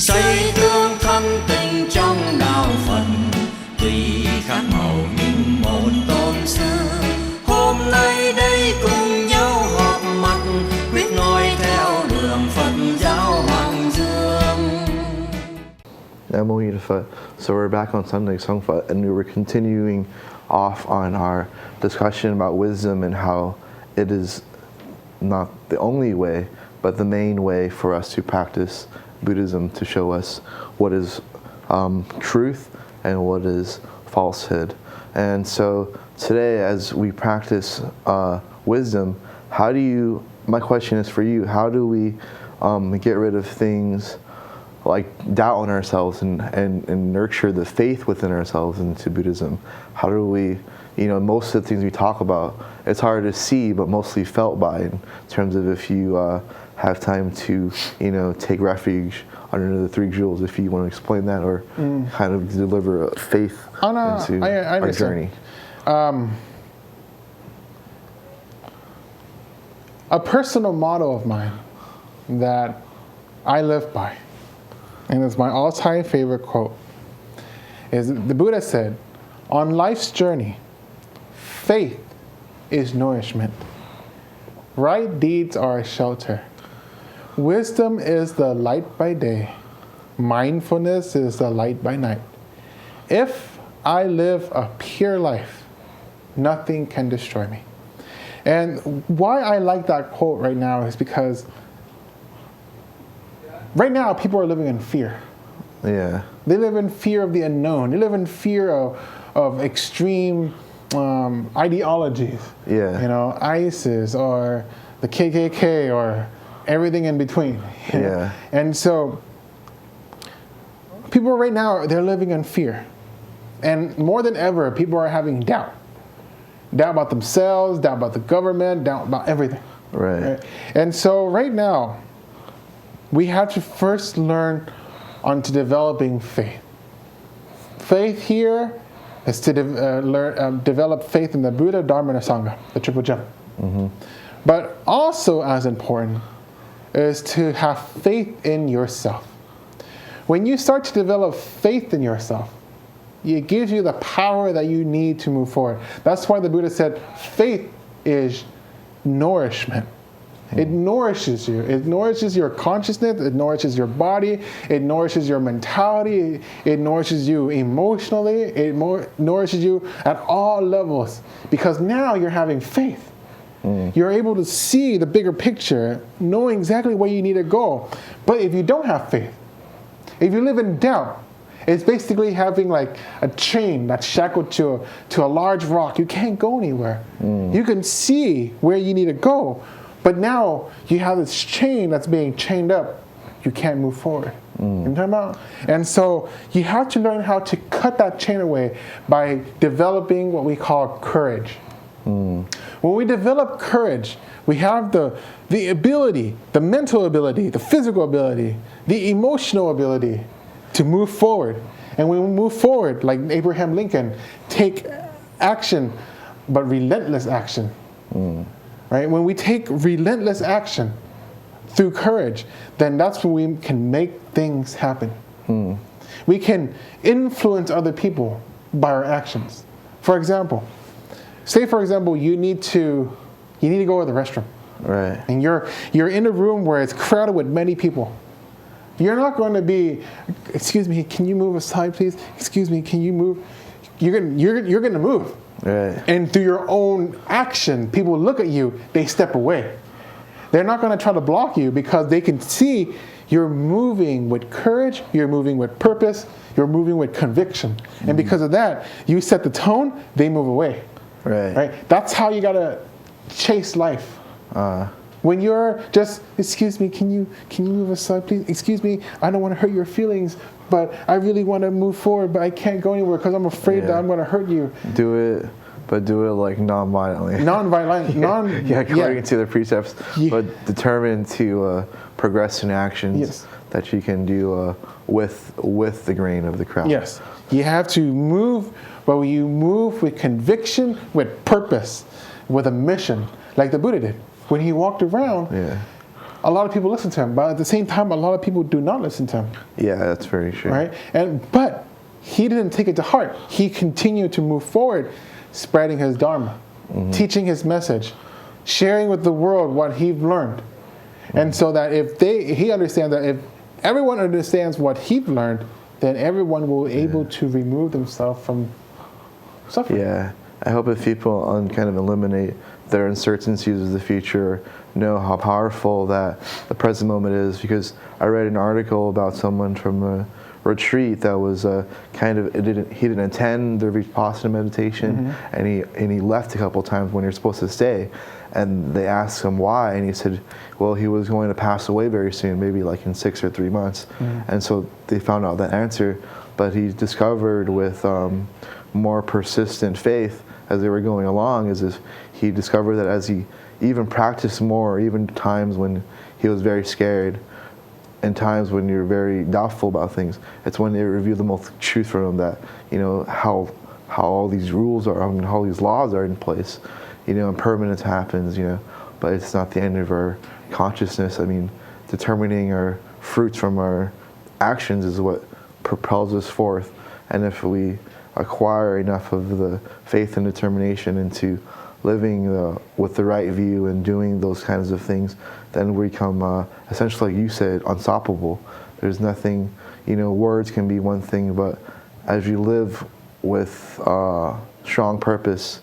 xây tương thân tình trong đạo Phật, tùy khác màu nhưng một tôn sư. Hôm nay đây cùng nhau họp mặt, quyết noi theo đường Phật giáo Hoàng Dương. Nam Mô Ni Phật. So we're back on Sunday Song Phật, and we were continuing off on our discussion about wisdom and how it is not the only way, but the main way for us to practice Buddhism, to show us what is truth and what is falsehood. And so today, as we practice wisdom, my question is for you, how do we get rid of things like doubt in ourselves and nurture the faith within ourselves into Buddhism? How do we, most of the things we talk about, it's hard to see, but mostly felt by, in terms of if you have time to, take refuge under the three jewels, if you want to explain that, or kind of deliver faith into our journey. A personal motto of mine that I live by, and it's my all-time favorite quote, is the Buddha said, on life's journey, faith is nourishment. Right deeds are a shelter. Wisdom is the light by day. Mindfulness is the light by night. If I live a pure life, nothing can destroy me. And why I like that quote right now is because right now people are living in fear. Yeah. They live in fear of the unknown. They live in fear of extreme ideologies. Yeah. ISIS or the KKK or everything in between. Yeah. And so people right now, they're living in fear. And more than ever, people are having doubt. Doubt about themselves, doubt about the government, doubt about everything. Right. And so right now, we have to first learn onto developing faith. Faith here is to develop faith in the Buddha, Dharma, and Sangha, the triple gem. Mm-hmm. But also as important is to have faith in yourself. When you start to develop faith in yourself, it gives you the power that you need to move forward. That's why the Buddha said faith is nourishment. It nourishes you. It nourishes your consciousness. It nourishes your body. It nourishes your mentality. It nourishes you emotionally. It nourishes you at all levels. Because now you're having faith. You're able to see the bigger picture, knowing exactly where you need to go. But if you don't have faith, if you live in doubt, it's basically having like a chain that's shackled to a large rock. You can't go anywhere. You can see where you need to go, but now you have this chain that's being chained up. You can't move forward. You know what I'm talking about? And so you have to learn how to cut that chain away by developing what we call courage. When we develop courage, we have the ability, the mental ability, the physical ability, the emotional ability to move forward. And when we move forward, like Abraham Lincoln, take action, but relentless action. Right? When we take relentless action through courage, then that's when we can make things happen. We can influence other people by our actions. For example, you need to go to the restroom. Right. And you're in a room where it's crowded with many people. You're not going to be, excuse me, can you move aside, please? Excuse me, can you move? You're going to move. Right. And through your own action, people look at you, they step away. They're not going to try to block you because they can see you're moving with courage, you're moving with purpose, you're moving with conviction. And because of that, you set the tone, they move away. Right? That's how you got to chase life. When you're just, excuse me, can you move aside, please? Excuse me, I don't want to hurt your feelings, but I really want to move forward, but I can't go anywhere because I'm afraid that I'm going to hurt you. Do it, but do it like non-violently. According to the precepts, but determined to progress in actions that you can do with the grain of the crowd. Yes, you have to move, but when you move with conviction, with purpose, with a mission, like the Buddha did. When he walked around, a lot of people listen to him, but at the same time, a lot of people do not listen to him. Yeah, that's very true. Right? But he didn't take it to heart. He continued to move forward, spreading his dharma, teaching his message, sharing with the world what he learned. And so that he understands that if everyone understands what he learned, then everyone will be able to remove themselves from suffering. Yeah. I hope if people kind of eliminate their uncertainties of the future, know how powerful that the present moment is. Because I read an article about someone from a retreat that was he didn't attend the Vipassana meditation, and he left a couple times when you're supposed to stay. And they asked him why, and he said, well, he was going to pass away very soon, maybe like in 6 or 3 months. And so they found out that answer, but he discovered with more persistent faith as they were going along, as if he discovered that as he even practiced more, even times when he was very scared, and times when you're very doubtful about things, it's when they reveal the most truth from him, that, you know, how all these rules are, how all these laws are in place, you know, impermanence happens, you know, but it's not the end of our consciousness. I mean, determining our fruits from our actions is what propels us forth. And if we acquire enough of the faith and determination into living with the right view and doing those kinds of things, then we become essentially, like you said, unstoppable. There's nothing, you know, words can be one thing, but as you live with strong purpose,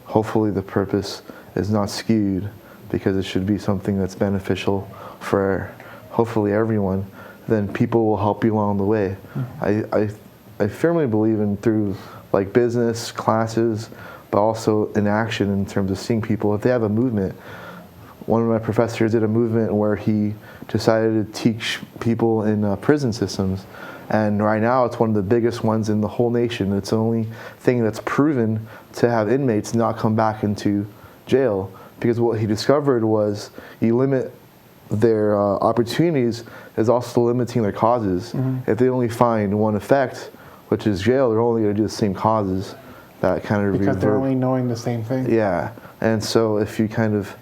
hopefully the purpose is not skewed, because it should be something that's beneficial for hopefully everyone, then people will help you along the way. I firmly believe in through like business classes, but also in action in terms of seeing people. If they have a movement, one of my professors did a movement where he decided to teach people in prison systems. And right now it's one of the biggest ones in the whole nation. It's the only thing that's proven to have inmates not come back into jail. Because what he discovered was you limit their opportunities is also limiting their causes. If they only find one effect, which is jail, they're only going to do the same causes. That kind of because they're only knowing the same thing. Yeah, and so if you kind of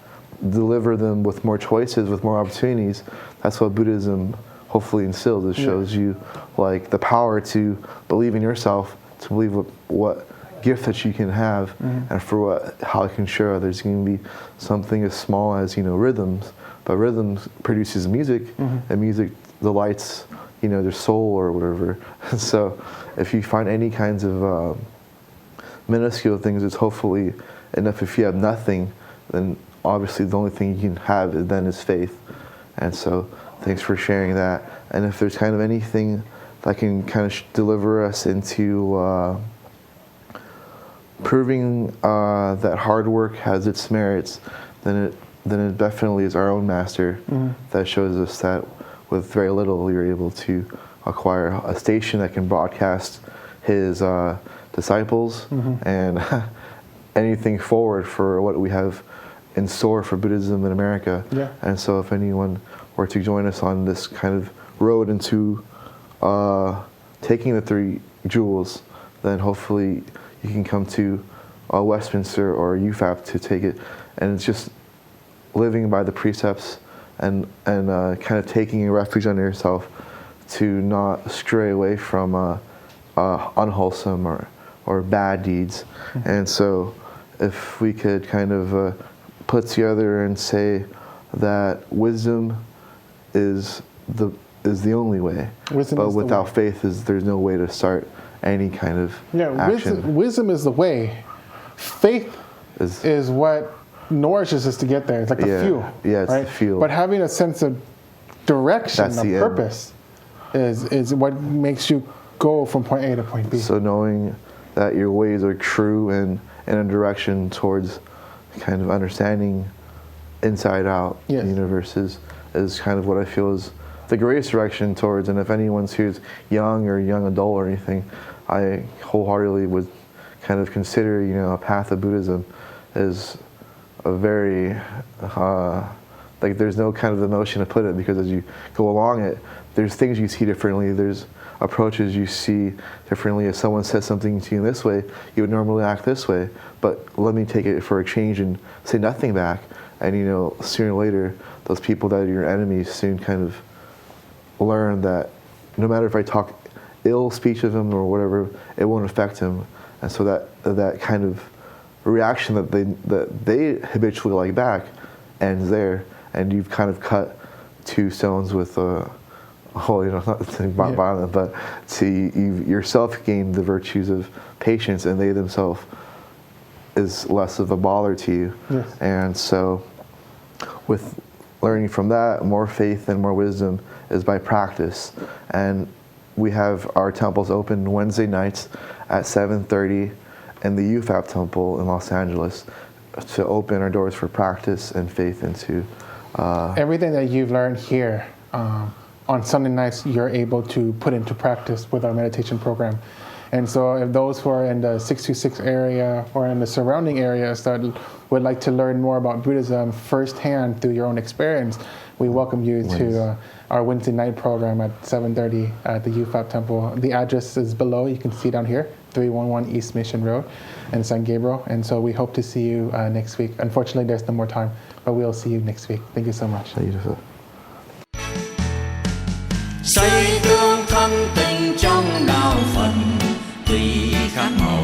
deliver them with more choices, with more opportunities, that's what Buddhism hopefully instills. It shows you like the power to believe in yourself, to believe what gift that you can have, and for how it can share others. It can be something as small as, you know, rhythms, but rhythms produces music, and music delights, you know, their soul or whatever. So if you find any kinds of minuscule things, it's hopefully enough. If you have nothing, then obviously the only thing you can have then is faith. And so thanks for sharing that. And if there's kind of anything that can kind of deliver us into proving that hard work has its merits, then it definitely is our own master that shows us that with very little you're able to acquire a station that can broadcast his disciples and anything forward for what we have in store for Buddhism in America. And so if anyone were to join us on this kind of road into taking the 3 jewels, then hopefully you can come to Westminster or UFAP to take it. And it's just living by the precepts and kind of taking a refuge on yourself to not stray away from unwholesome or bad deeds. And so if we could kind of put together and say that wisdom is the only way, but without faith there's no way to start any kind of action. Wisdom is the way. Faith is what nourishes us to get there. It's like the fuel. Yeah, it's right? the fuel. But having a sense of direction, of purpose, is what makes you go from point A to point B. So knowing that your ways are true and in a direction towards kind of understanding inside out the universe is kind of what I feel is the greatest direction towards. And if anyone's who's young or young adult or anything, I wholeheartedly would kind of consider, you know, a path of Buddhism is a very like there's no kind of emotion to put it, because as you go along it, there's things you see differently, there's approaches you see differently. If someone says something to you this way, you would normally act this way, but let me take it for a change and say nothing back, and you know, sooner or later those people that are your enemies soon kind of learn that no matter if I talk ill speech of him or whatever, it won't affect him. And so that kind of reaction that they habitually like back ends there, and you've kind of cut two stones with not saying violent, but you yourself gain the virtues of patience, and they themselves is less of a bother to you. Yes. And so with learning from that, more faith and more wisdom is by practice. And we have our temples open Wednesday nights at 7:30 in the UFAP temple in Los Angeles to open our doors for practice and faith into everything that you've learned here on Sunday nights, you're able to put into practice with our meditation program. And so if those who are in the 626 area or in the surrounding areas that would like to learn more about Buddhism firsthand through your own experience, we welcome you to our Wednesday night program at 7:30 at the UFAP Temple. The address is below. You can see down here, 311 East Mission Road in San Gabriel. And so we hope to see you next week. Unfortunately, there's no more time, but we'll see you next week. Thank you so much. Xây tương thân tình trong đạo Phật, tùy khát màu